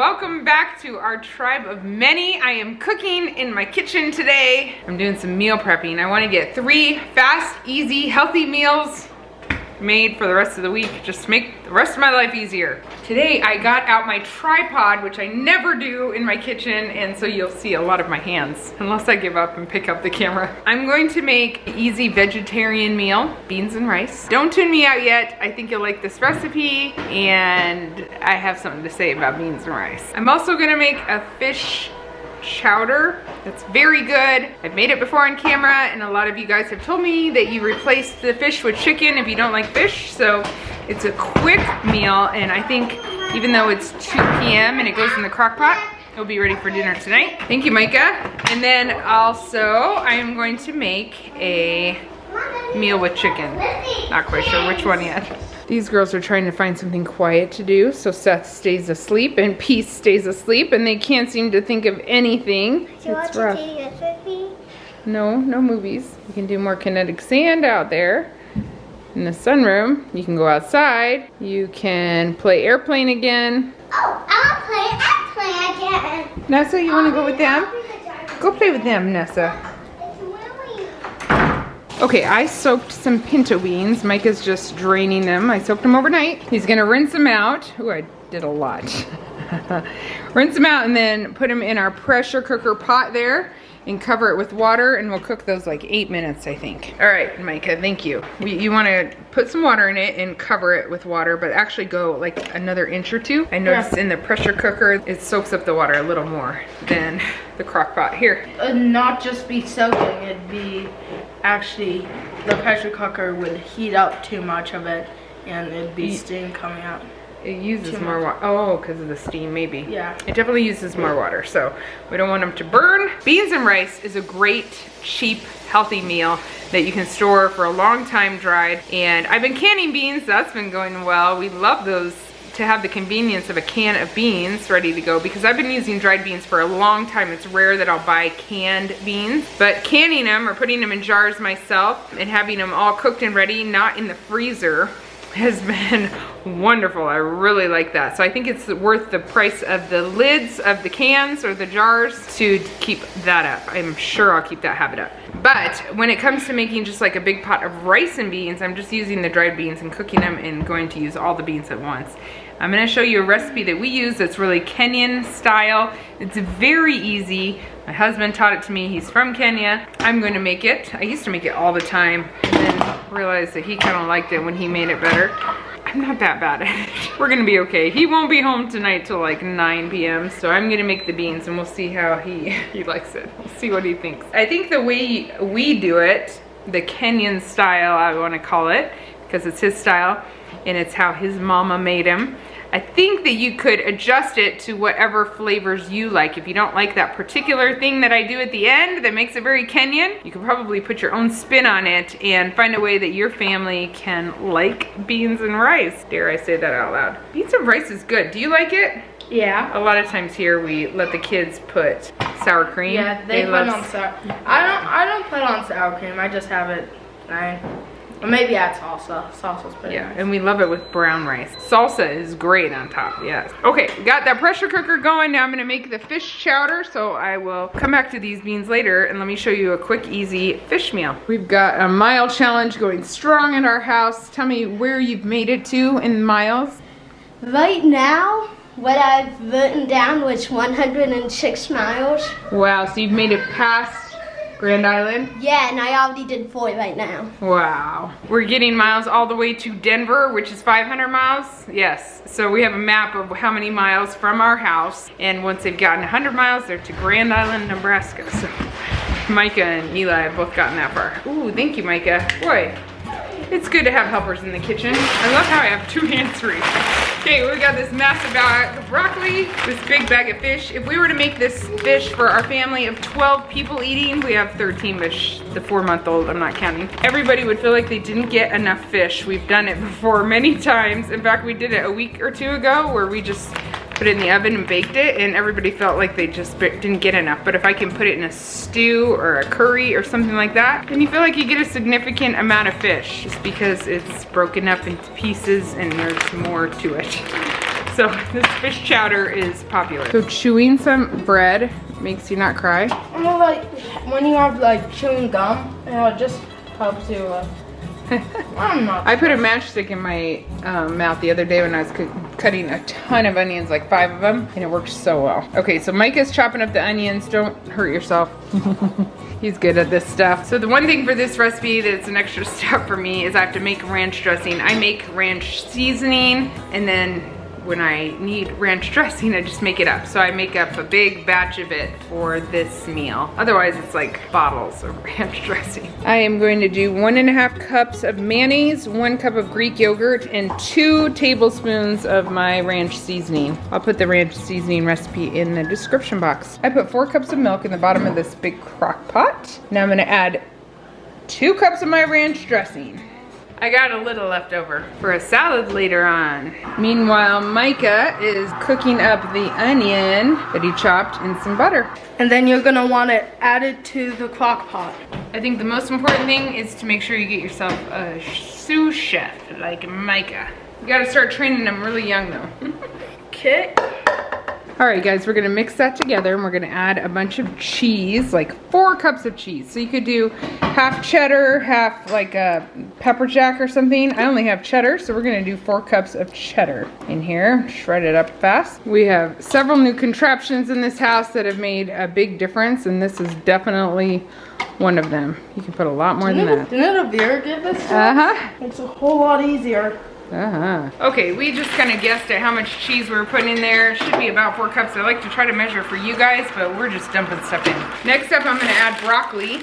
welcome back to our tribe of many. I am cooking in my kitchen today. I'm doing some meal prepping. I want to get 3 fast, easy, healthy meals made for the rest of the week, just to make the rest of my life easier. Today I got out my tripod, which I never do in my kitchen, and so you'll see a lot of my hands, unless I give up and pick up the camera. I'm going to make an easy vegetarian meal, beans and rice. Don't tune me out yet. I think you'll like this recipe, and I have something to say about beans and rice. I'm also gonna make a fish chowder that's very good. I've made it before on camera, and a lot of you guys have told me that you replace the fish with chicken if you don't like fish, so it's a quick meal, and I think even though it's 2 p.m. and it goes in the crock pot, it'll be ready for dinner tonight. Thank you, Micah. And then also I am going to make a meal with chicken. Not quite sure which one yet. These girls are trying to find something quiet to do, so Seth stays asleep and Peace stays asleep, and they can't seem to think of anything. It's rough. No movies. You can do more kinetic sand out there in the sunroom. You can go outside. You can play airplane again. Oh, I want to play airplane again. Nessa, you want to go with them? Go play with them, Nessa. Okay, I soaked some pinto beans. Micah's just draining them. I soaked them overnight. He's gonna rinse them out. Ooh, I did a lot. Rinse them out and then put them in our pressure cooker pot there and cover it with water, and we'll cook those like 8 minutes, I think. All right, Micah, thank you. You wanna put some water in it and cover it with water, but actually go like another inch or 2. I noticed in the pressure cooker, it soaks up the water a little more than the crock pot. Here. Not just be soaking, it'd be actually, the pressure cooker would heat up too much of it and it'd be steam coming out. It uses more water. Oh, because of the steam, maybe. Yeah. It definitely uses more water, so we don't want them to burn. Beans and rice is a great, cheap, healthy meal that you can store for a long time dried. And I've been canning beans. That's been going well. We love those, to have the convenience of a can of beans ready to go, because I've been using dried beans for a long time. It's rare that I'll buy canned beans, but canning them or putting them in jars myself and having them all cooked and ready, not in the freezer, has been wonderful. I really like that. So I think it's worth the price of the lids of the cans or the jars to keep that up. I'm sure I'll keep that habit up. But when it comes to making just like a big pot of rice and beans, I'm just using the dried beans and cooking them and going to use all the beans at once. I'm gonna show you a recipe that we use that's really Kenyan style. It's very easy. My husband taught it to me. He's from Kenya. I'm going to make it. I used to make it all the time and then realized that he kind of liked it when he made it better. I'm not that bad at it. We're gonna be okay. He won't be home tonight till like 9 p.m. So I'm gonna make the beans and we'll see how he likes it. We'll see what he thinks. I think the way we do it, the Kenyan style, I wanna call it, because it's his style and it's how his mama made him. I think that you could adjust it to whatever flavors you like. If you don't like that particular thing that I do at the end that makes it very Kenyan, you could probably put your own spin on it and find a way that your family can like beans and rice. Dare I say that out loud? Beans and rice is good. Do you like it? Yeah. A lot of times here we let the kids put sour cream. Yeah, they put on sour. I don't put on sour cream. I just have it. Or maybe add salsa. Salsa's better. Yeah, and we love it with brown rice. Salsa is great on top, yes. Okay, got that pressure cooker going. Now I'm gonna make the fish chowder, so I will come back to these beans later and let me show you a quick, easy fish meal. We've got a mile challenge going strong in our house. Tell me where you've made it to in miles. Right now, what I've written down was 106 miles. Wow, so you've made it past Grand Island? Yeah, and I already did 4 right now. Wow. We're getting miles all the way to Denver, which is 500 miles. Yes. So we have a map of how many miles from our house. And once they've gotten 100 miles, they're to Grand Island, Nebraska. So Micah and Eli have both gotten that far. Ooh, thank you, Micah. Boy, it's good to have helpers in the kitchen. I love how I have 2 hands free. Okay, we got this massive bag of broccoli, this big bag of fish. If we were to make this fish for our family of 12 people eating, we have 13 fish, the 4-month-old, I'm not counting. Everybody would feel like they didn't get enough fish. We've done it before many times. In fact, we did it a week or 2 ago where we just put it in the oven and baked it, and everybody felt like they just didn't get enough. But if I can put it in a stew or a curry or something like that, then you feel like you get a significant amount of fish just because it's broken up into pieces and there's more to it. So this fish chowder is popular. So chewing some bread makes you not cry? I know, like when you have like chewing gum, it just helps you. I put a matchstick in my mouth the other day when I was cutting a ton of onions, like 5 of them, and it worked so well. Okay, so Micah's chopping up the onions. Don't hurt yourself. He's good at this stuff. So the one thing for this recipe that's an extra step for me is I have to make ranch dressing. I make ranch seasoning, and then when I need ranch dressing, I just make it up. So I make up a big batch of it for this meal. Otherwise, it's like bottles of ranch dressing. I am going to do 1.5 cups of mayonnaise, 1 cup of Greek yogurt, and 2 tablespoons of my ranch seasoning. I'll put the ranch seasoning recipe in the description box. I put 4 cups of milk in the bottom of this big crock pot. Now I'm gonna add 2 cups of my ranch dressing. I got a little left over for a salad later on. Meanwhile, Micah is cooking up the onion that he chopped in some butter. And then you're gonna want it added to the crock pot. I think the most important thing is to make sure you get yourself a sous chef like Micah. You gotta start training them really young though. Okay. All right, guys, we're gonna mix that together and we're gonna add a bunch of cheese, like 4 cups of cheese. So you could do half cheddar, half like a pepper jack or something. I only have cheddar, so we're gonna do 4 cups of cheddar in here, shred it up fast. We have several new contraptions in this house that have made a big difference, and this is definitely one of them. You can put a lot more than that. Didn't Avira give this to us? It's a whole lot easier. Okay, we just kind of guessed at how much cheese we were putting in there. Should be about 4 cups. I like to try to measure for you guys, but we're just dumping stuff in. Next up, I'm gonna add broccoli.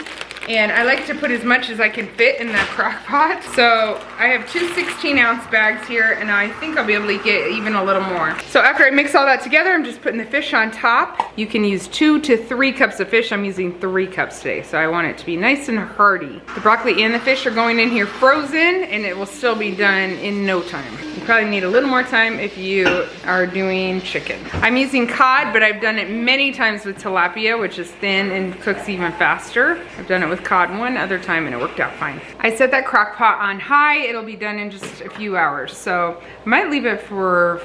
And I like to put as much as I can fit in that crock pot. So I have 2 16-ounce bags here, and I think I'll be able to get even a little more. So after I mix all that together, I'm just putting the fish on top. You can use 2 to 3 cups of fish. I'm using 3 cups today, so I want it to be nice and hearty. The broccoli and the fish are going in here frozen, and it will still be done in no time. You probably need a little more time if you are doing chicken. I'm using cod, but I've done it many times with tilapia, which is thin and cooks even faster. I've done it with cod one other time and it worked out fine. I set that crock pot on high. It'll be done in just a few hours. So I might leave it for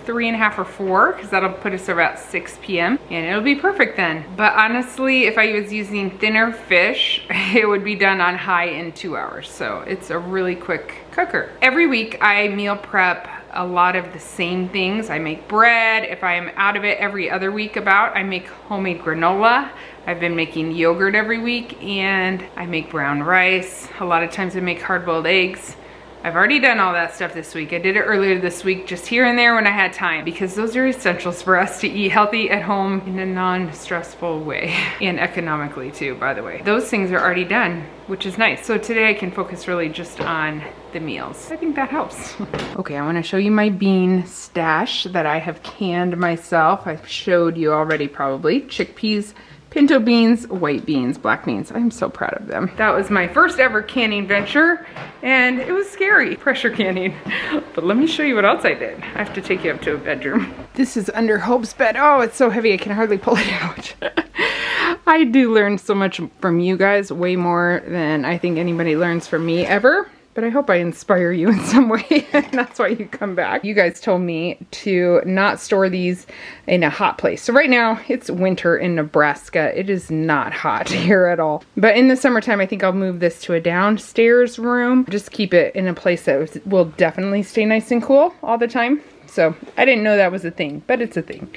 3.5 or 4, because that'll put us about 6 p.m. and it'll be perfect then. But honestly, if I was using thinner fish, it would be done on high in 2 hours. So it's a really quick cooker. Every week I meal prep a lot of the same things. I make bread. If I am out of it every other week I make homemade granola. I've been making yogurt every week, and I make brown rice. A lot of times I make hard-boiled eggs. I've already done all that stuff this week. I did it earlier this week, just here and there when I had time, because those are essentials for us to eat healthy at home in a non-stressful way, and economically too, by the way. Those things are already done, which is nice. So today I can focus really just on the meals. I think that helps. Okay, I want to show you my bean stash that I have canned myself. I've showed you already probably. Chickpeas, pinto beans, white beans, black beans. I'm so proud of them. That was my first ever canning venture, and it was scary, pressure canning. But let me show you what else I did. I have to take you up to a bedroom. This is under Hope's bed. Oh, it's so heavy I can hardly pull it out. I do learn so much from you guys, way more than I think anybody learns from me ever. But I hope I inspire you in some way, and that's why you come back. You guys told me to not store these in a hot place. So right now, it's winter in Nebraska. It is not hot here at all. But in the summertime, I think I'll move this to a downstairs room. Just keep it in a place that will definitely stay nice and cool all the time. So I didn't know that was a thing, but it's a thing.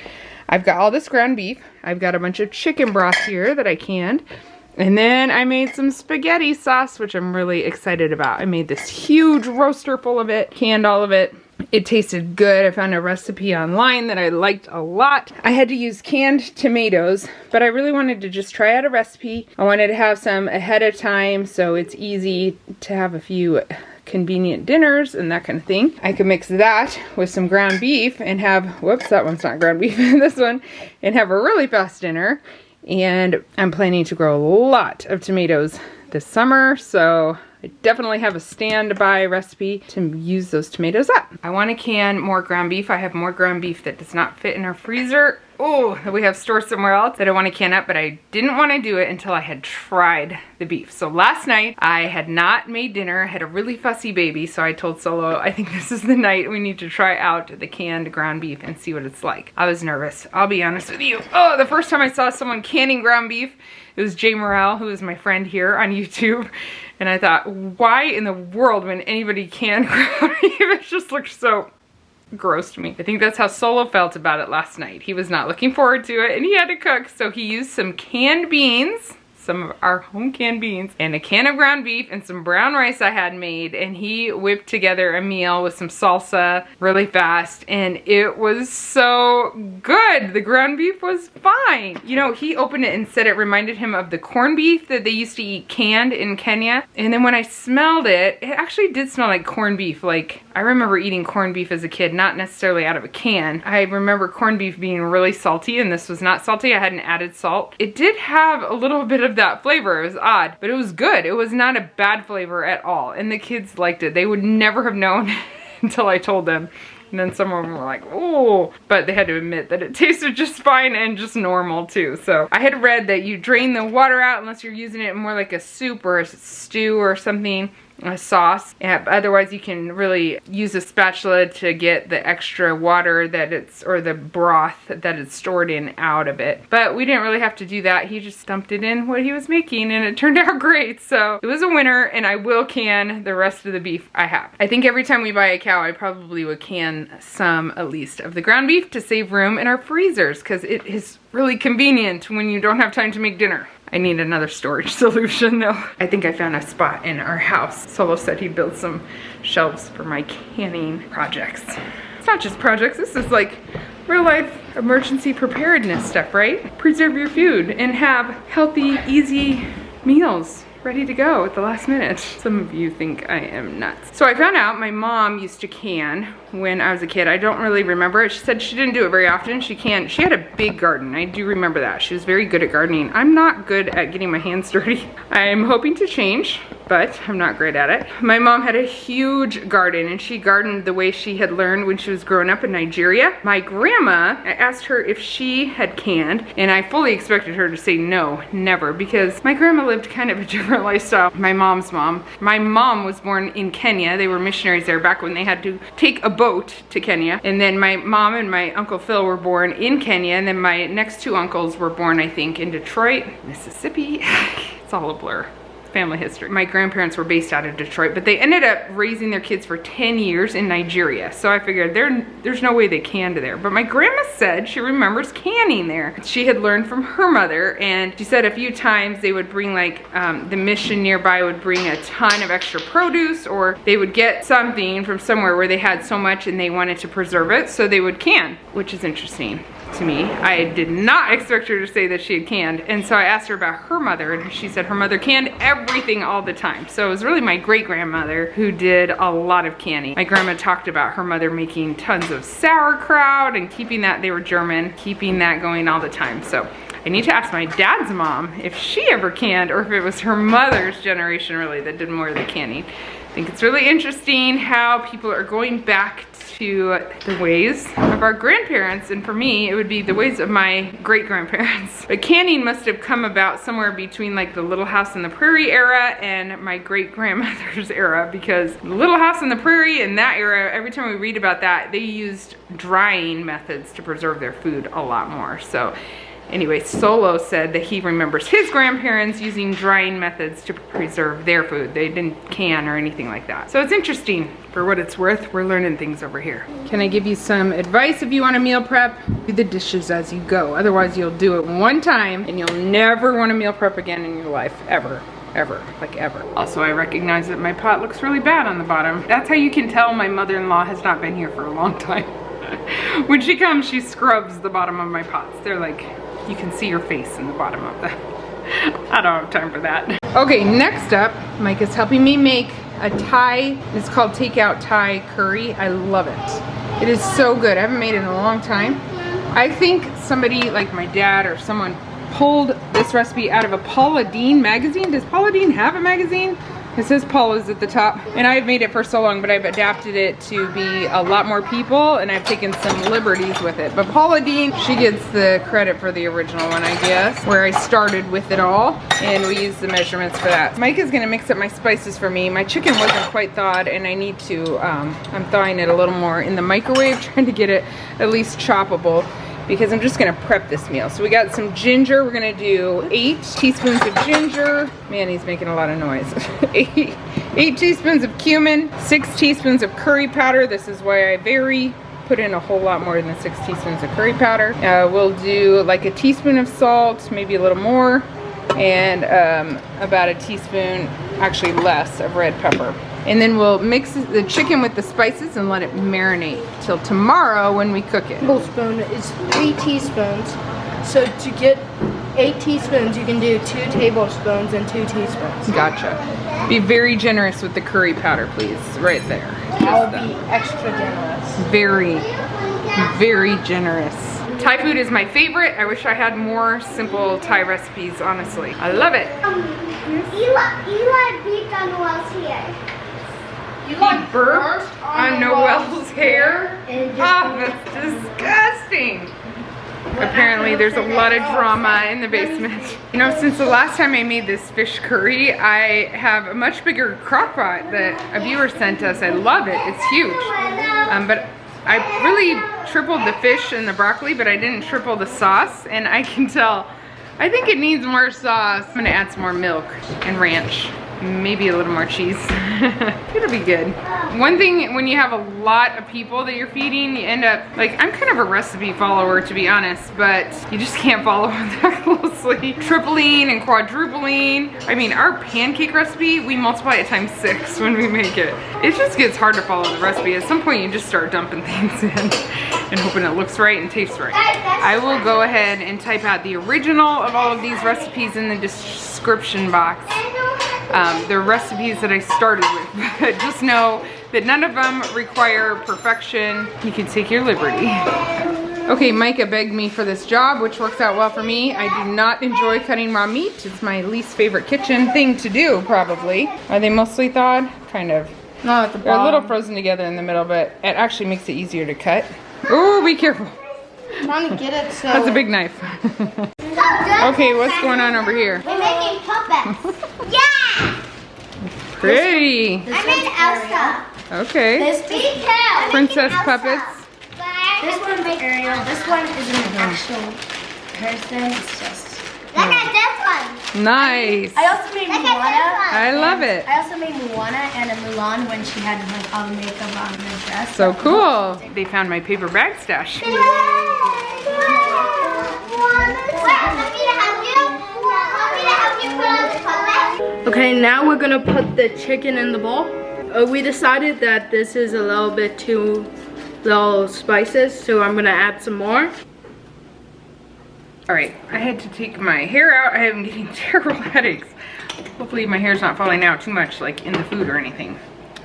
I've got all this ground beef. I've got a bunch of chicken broth here that I canned. And then I made some spaghetti sauce, which I'm really excited about. I made this huge roaster full of it, canned all of it. It tasted good. I found a recipe online that I liked a lot. I had to use canned tomatoes, but I really wanted to just try out a recipe. I wanted to have some ahead of time so it's easy to have a few convenient dinners and that kind of thing. I could mix that with some ground beef and have, whoops, that one's not ground beef, this one, and have a really fast dinner. And I'm planning to grow a lot of tomatoes this summer, so I definitely have a standby recipe to use those tomatoes up. I want to can more ground beef. I have more ground beef that does not fit in our freezer. Oh, that we have stored somewhere else that I want to can up, but I didn't want to do it until I had tried the beef. So last night I had not made dinner, had a really fussy baby, so I told Solo, I think this is the night we need to try out the canned ground beef and see what it's like. I was nervous, I'll be honest with you. Oh, the first time I saw someone canning ground beef, it was Jay Morrell, who is my friend here on YouTube. And I thought, why in the world would anybody can ground beef? It just looked so gross to me. I think that's how Solo felt about it last night. He was not looking forward to it and he had to cook, so he used some canned beans, some of our home canned beans, and a can of ground beef and some brown rice I had made, and he whipped together a meal with some salsa really fast, and it was so good. The ground beef was fine. You know, he opened it and said it reminded him of the corned beef that they used to eat canned in Kenya, and then when I smelled it, it actually did smell like corned beef. Like, I remember eating corned beef as a kid, not necessarily out of a can. I remember corned beef being really salty, and this was not salty. I hadn't added salt. It did have a little bit of that flavor. It was odd, but it was good. It was not a bad flavor at all, and the kids liked it. They would never have known until I told them. And then some of them were like, oh, but they had to admit that it tasted just fine and just normal too. So I had read that you drain the water out unless you're using it more like a soup or a stew or something, a sauce. Yeah, otherwise you can really use a spatula to get the extra water that it's, or the broth that it's stored in out of it. But we didn't really have to do that. He just dumped it in what he was making and it turned out great. So it was a winner, and I will can the rest of the beef I have. I think every time we buy a cow, I probably would can some at least of the ground beef to save room in our freezers, because it is really convenient when you don't have time to make dinner. I need another storage solution though. I think I found a spot in our house. Solo said he'd build some shelves for my canning projects. It's not just projects, this is like real life emergency preparedness stuff, right? Preserve your food and have healthy, easy meals ready to go at the last minute. Some of you think I am nuts. So I found out my mom used to can when I was a kid. I don't really remember it. She said she didn't do it very often. She had a big garden. I do remember that. She was very good at gardening. I'm not good at getting my hands dirty. I'm hoping to change, but I'm not great at it. My mom had a huge garden, and she gardened the way she had learned when she was growing up in Nigeria. My grandma, I asked her if she had canned, and I fully expected her to say no, never, because my grandma lived kind of a different lifestyle. My mom's mom. My mom was born in Kenya. They were missionaries there back when they had to take a boat to Kenya. And then my mom and my Uncle Phil were born in Kenya, and then my next two uncles were born, I think, in Detroit, Mississippi. It's all a blur. Family history. My grandparents were based out of Detroit, but they ended up raising their kids for 10 years in Nigeria. So I figured there's no way they canned there. But my grandma said she remembers canning there. She had learned from her mother, and she said a few times they would bring, like, the mission nearby would bring a ton of extra produce, or they would get something from somewhere where they had so much and they wanted to preserve it, so they would can, which is interesting to me. I did not expect her to say that she had canned, and so I asked her about her mother, and she said her mother canned everything all the time. So it was really my great-grandmother who did a lot of canning. My grandma talked about her mother making tons of sauerkraut and keeping that, they were German, keeping that going all the time. So I need to ask my dad's mom if she ever canned, or if it was her mother's generation really that did more of the canning. I think it's really interesting how people are going back to the ways of our grandparents, and for me it would be the ways of my great-grandparents. But canning must have come about somewhere between like the Little House on the Prairie era and my great-grandmother's era, because the Little House on the Prairie in that era, every time we read about that, they used drying methods to preserve their food a lot more. So anyway, Solo said that he remembers his grandparents using drying methods to preserve their food. They didn't can or anything like that. So it's interesting. For what it's worth, we're learning things over here. Can I give you some advice if you want to meal prep? Do the dishes as you go. Otherwise, you'll do it one time and you'll never want to meal prep again in your life, ever. Ever, like ever. Also, I recognize that my pot looks really bad on the bottom. That's how you can tell my mother-in-law has not been here for a long time. When she comes, she scrubs the bottom of my pots. They're like, you can see your face in the bottom of them. I don't have time for that. Okay, next up, Mike is helping me make a Thai, it's called takeout Thai curry. I love it. It is so good. I haven't made it in a long time. I think somebody like my dad or someone pulled this recipe out of a Paula Deen magazine. Does Paula Deen have a magazine? It says Paula's at the top, and I've made it for so long, but I've adapted it to be a lot more people, and I've taken some liberties with it. But Paula Deen, she gets the credit for the original one, I guess, where I started with it all, and we use the measurements for that. Mike is gonna mix up my spices for me. My chicken wasn't quite thawed, and I need to, I'm thawing it a little more in the microwave, trying to get it at least choppable, because I'm just gonna prep this meal. So we got some ginger. We're gonna do 8 teaspoons of ginger. Man, he's making a lot of noise. 8 teaspoons of cumin, 6 teaspoons of curry powder. This is why I vary. Put in a whole lot more than 6 teaspoons of curry powder. We'll do like a teaspoon of salt, maybe a little more, and about a teaspoon, actually less, of red pepper. And then we'll mix the chicken with the spices and let it marinate till tomorrow when we cook it. Tablespoon is 3 teaspoons. So to get 8 teaspoons, you can do 2 tablespoons and 2 teaspoons. Gotcha. Be very generous with the curry powder, please. Right there. I'll be extra generous. Very, very generous. Thai food is my favorite. I wish I had more simple Thai recipes, honestly. I love it. Eli beat on Noel's here. He burped on Noel's hair? Oh, that's disgusting. Apparently there's a lot of drama in the basement. You know, since the last time I made this fish curry, I have a much bigger crock pot that a viewer sent us. I love it, it's huge. But I really tripled the fish and the broccoli, but I didn't triple the sauce, and I can tell, I think it needs more sauce. I'm gonna add some more milk and ranch. Maybe a little more cheese. It'll be good. One thing, when you have a lot of people that you're feeding, you end up, like, I'm kind of a recipe follower, to be honest, but you just can't follow that closely. Tripling and quadrupling. I mean, our pancake recipe, we multiply it times 6 when we make it. It just gets hard to follow the recipe. At some point, you just start dumping things in and hoping it looks right and tastes right. I will go ahead and type out the original of all of these recipes in the description box. The recipes that I started with, but just know that none of them require perfection. You can take your liberty. Okay, Micah begged me for this job, which works out well for me. I do not enjoy cutting raw meat. It's my least favorite kitchen thing to do, probably. Are they mostly thawed? Kind of. No, at the bottom. They're a little frozen together in the middle, but it actually makes it easier to cut. Oh, be careful. I'm trying to get it so... That's a big knife. Okay, what's going on over here? We're making puppets. Yeah! Pretty. I made Elsa. Okay. This detail. Princess puppets. This one's Ariel. This one isn't an actual person. It's just. Look at this one. Nice. I also made Moana. I love it. I also made Moana and a Mulan when she had like all the makeup on her dress. So cool. They found my paper bag stash. Okay, now we're gonna put the chicken in the bowl. We decided that this is a little bit too little spices, so I'm gonna add some more. All right, I had to take my hair out. I am getting terrible headaches. Hopefully my hair's not falling out too much, like in the food or anything.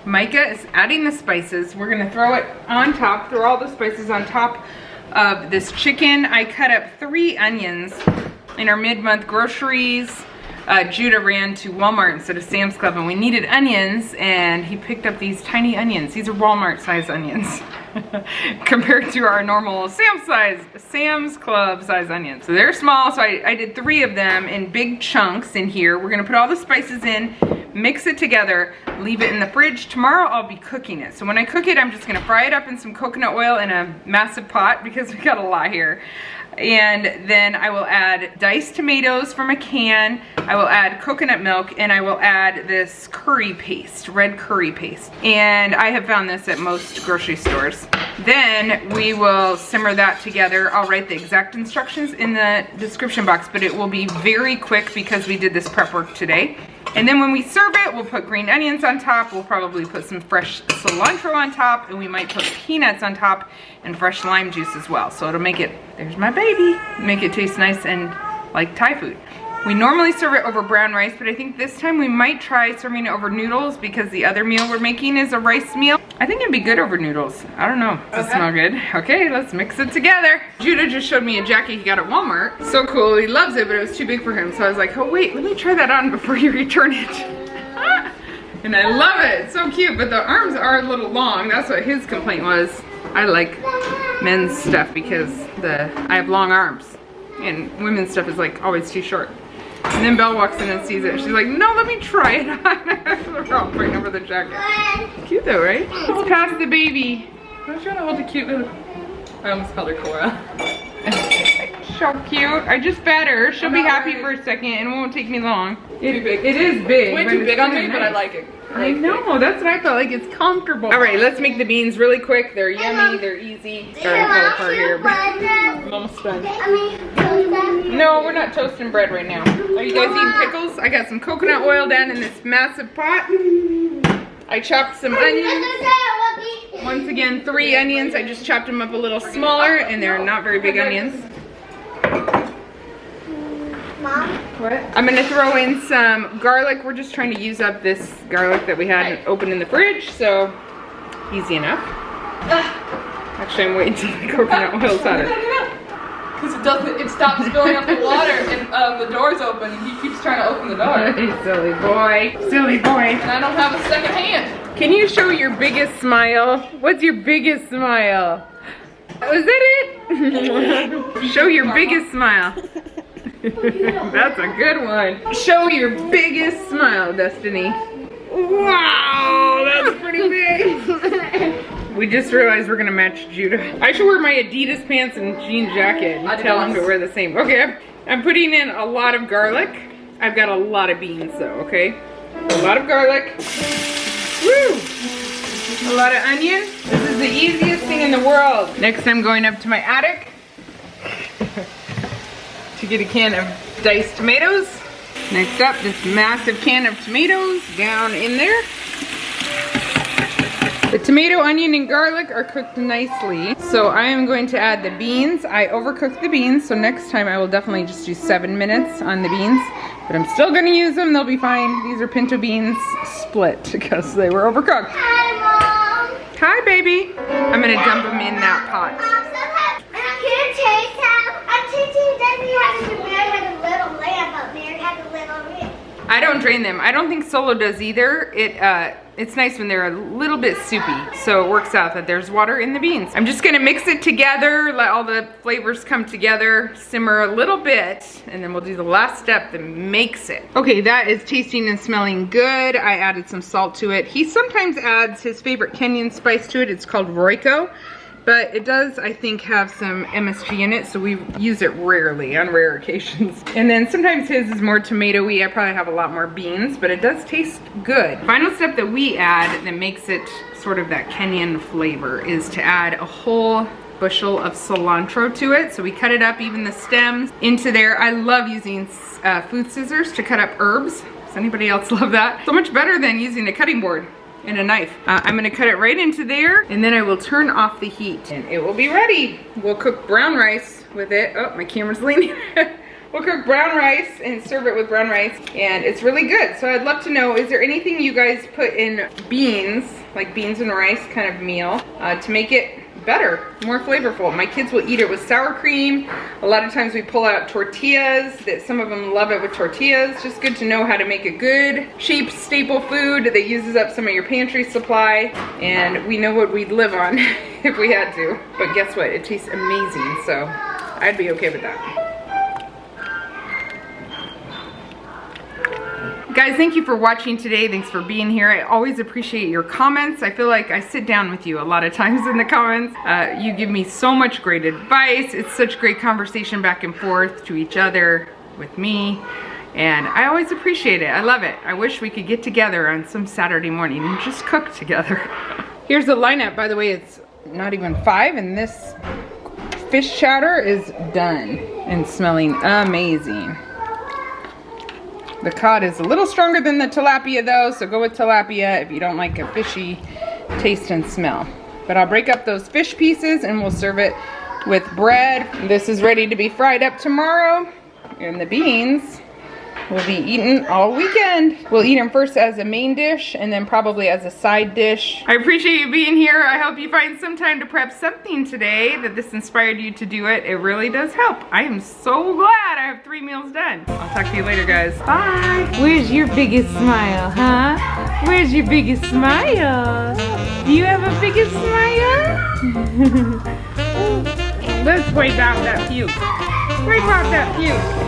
Micah is adding the spices. We're gonna throw it on top, throw all the spices on top of this chicken. I cut up 3 onions in our mid-month groceries. Judah ran to Walmart instead of Sam's Club, and we needed onions, and he picked up these tiny onions. These are Walmart size onions compared to our normal Sam's Club size onions. So they're small, so I did 3 of them in big chunks in here. We're gonna put all the spices in, mix it together, leave it in the fridge. Tomorrow I'll be cooking it. So when I cook it, I'm just gonna fry it up in some coconut oil in a massive pot because we got a lot here. And then I will add diced tomatoes from a can. I will add coconut milk, and I will add this curry paste, red curry paste. And I have found this at most grocery stores. Then we will simmer that together. I'll write the exact instructions in the description box, but it will be very quick because we did this prep work today. And then when we serve it, we'll put green onions on top. We'll probably put some fresh cilantro on top, and we might put peanuts on top and fresh lime juice as well. So it'll make it, there's my baby, make it taste nice and like Thai food. We normally serve it over brown rice, but I think this time we might try serving it over noodles because the other meal we're making is a rice meal. I think it'd be good over noodles. I don't know. Does it smell good? Okay, let's mix it together. Judah just showed me a jacket he got at Walmart. So cool, he loves it, but it was too big for him. So I was like, oh wait, let me try that on before you return it. And I love it, it's so cute, but the arms are a little long. That's what his complaint was. I like men's stuff because I have long arms. And women's stuff is like always too short. And then Belle walks in and sees it. She's like, no, let me try it on. We're all fighting over the jacket. Cute though, right? Let's pass the baby. I was trying to hold the cute little... I almost called her Cora. So cute. I just fed her. She'll be happy for a second and it won't take me long. It is big. Way too big on me, but I like it. I know, that's what I felt like. It's comfortable. All right, let's make the beans really quick. They're yummy, they're easy. Sorry to fall apart here, but I'm almost done. No, we're not toasting bread right now. Are you guys eating pickles? I got some coconut oil down in this massive pot. I chopped some onions. Once again, 3 onions. I just chopped them up a little smaller, and they're not very big onions. Mom? What? I'm gonna throw in some garlic. We're just trying to use up this garlic that we had open in the fridge, so easy enough. Actually, I'm waiting till the coconut oil's out. Because it stops spilling up the water and the door's open and he keeps trying to open the door. Silly boy. Silly boy. And I don't have a second hand. Can you show your biggest smile? What's your biggest smile? Was that it? Show your biggest smile. That's a good one. Show your biggest smile, Destiny. Wow, that's pretty big. We just realized we're gonna match Judah. I should wear my Adidas pants and jean jacket and tell him to wear the same. Okay, I'm putting in a lot of garlic. I've got a lot of beans though, okay? A lot of garlic. Woo! A lot of onion. This is the easiest thing in the world. Next I'm going up to my attic to get a can of diced tomatoes. Next up, this massive can of tomatoes down in there. The tomato, onion, and garlic are cooked nicely. So I am going to add the beans. I overcooked the beans, so next time I will definitely just do 7 minutes on the beans. But I'm still gonna use them, they'll be fine. These are pinto beans split because they were overcooked. Hi, Mom. Hi, baby. I'm gonna dump them in that pot. Can you taste how I'm teaching Desi how to do Mary had a little lamb, but Mary had a little rib. I don't drain them. I don't think Solo does either. It's nice when they're a little bit soupy, so it works out that there's water in the beans. I'm just gonna mix it together, let all the flavors come together, simmer a little bit, and then we'll do the last step that makes it. Okay, that is tasting and smelling good. I added some salt to it. He sometimes adds his favorite Kenyan spice to it. It's called Royco. But it does, I think, have some MSG in it, so we use it rarely, on rare occasions. And then sometimes his is more tomatoey. I probably have a lot more beans, but it does taste good. Final step that we add that makes it sort of that Kenyan flavor is to add a whole bushel of cilantro to it. So we cut it up, even the stems, into there. I love using food scissors to cut up herbs. Does anybody else love that? So much better than using a cutting board and a knife. I'm gonna cut it right into there, and then I will turn off the heat, and it will be ready. We'll cook brown rice with it. Oh, my camera's leaning. We'll cook brown rice and serve it with brown rice, and it's really good. So I'd love to know, is there anything you guys put in beans, like beans and rice kind of meal, to make it better, more flavorful? My kids will eat it with sour cream. A lot of times we pull out tortillas, that some of them love it with tortillas. Just good to know how to make a good, cheap staple food that uses up some of your pantry supply, and we know what we'd live on if we had to. But guess what? It tastes amazing, so I'd be okay with that. Guys, thank you for watching today. Thanks for being here. I always appreciate your comments. I feel like I sit down with you a lot of times in the comments. You give me so much great advice. It's such great conversation back and forth to each other, with me, and I always appreciate it. I love it. I wish we could get together on some Saturday morning and just cook together. Here's the lineup. By the way, it's not even 5, and this fish chowder is done and smelling amazing. The cod is a little stronger than the tilapia though, so go with tilapia if you don't like a fishy taste and smell. But I'll break up those fish pieces and we'll serve it with bread. This is ready to be fried up tomorrow. And the beans will be eaten all weekend. We'll eat them first as a main dish and then probably as a side dish. I appreciate you being here. I hope you find some time to prep something today, that this inspired you to do it. It really does help. I am so glad I have 3 meals done. I'll talk to you later, guys. Bye. Where's your biggest smile, huh? Where's your biggest smile? Do you have a biggest smile? Let's wipe out that puke. Wipe out that puke.